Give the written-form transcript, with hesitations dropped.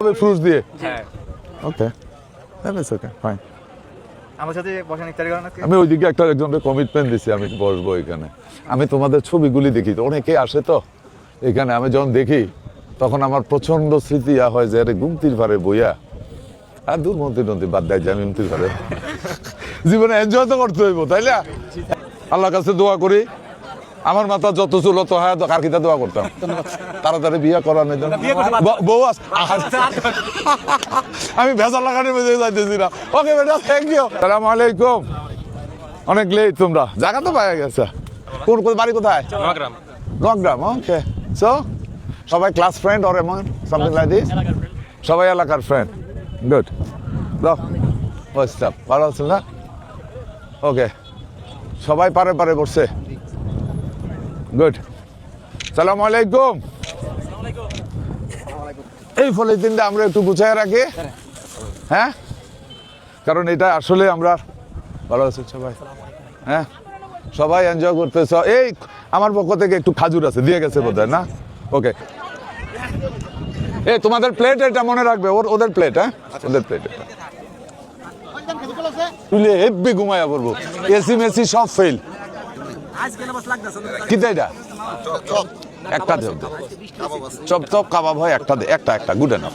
fruits দিয়ে হ্যাঁ okay that is okay fine আমার সাথে বসেন ইফতারি করেন আজকে আমি ওইদিকে একজনকে কমিটমেন্ট দিছি আমি বসবো এখানে আমি তোমাদের ছবিগুলি দেখি তো অনেকে আসে তো এখানে আমি যখন দেখি তখন আমার প্রচন্ড স্মৃতি হয় যে আরে গুমতির পারে বইয়া আর দূর মন্ত্রী টন্ত্রী বাদ দেয় যে আমি গুমতির পারে জীবনে এনজয় তো করতে হইব তাই না আল্লাহর কাছে দোয়া করি আমার মাথা যত চুল তো হয় কার কিতা দোয়া করতাম তাড়াতাড়ি বিয়ে করানোর জন্য বউ আমি ভেজা লাগানোর মধ্যে যাইতেছি না ওকে বেটা থ্যাংক ইউ আসসালামু আলাইকুম অনেক লেট তোমরা জায়গা তো পাওয়া গেছে কোন বাড়ি কোথায় নগ্রাম ওকে সো সবাই ক্লাস ফ্রেন্ড অর এমন সামথিং লাইক দিস সবাই এলাকার ফ্রেন্ড গুড দাও হোয়াটসঅ্যাপ ভালো আছেন না ওকে সবাই পারে পারে বসছে গুড সালামু আলাইকুম এই ফলে দিনটা আমরা একটু গুছায় রাখি হ্যাঁ কারণ এটা আসলে আমরা ভালো আছি সবাই হ্যাঁ সবাই এনজয় করতেছ এই আমার পক্ষ থেকে একটু খাজুর আছে দিয়ে গেছে বোধহয় না ওকে এই তোমাদের প্লেট এটা মনে রাখবে ওদের প্লেট হ্যাঁ ওদের প্লেট এটা তুলে হেব্বি ঘুমাইয়া পড়বো এসি মেসি সব ফেল কিতা এটা একটা চপ চপ কাবাব হয় একটা একটা গুড এনাফ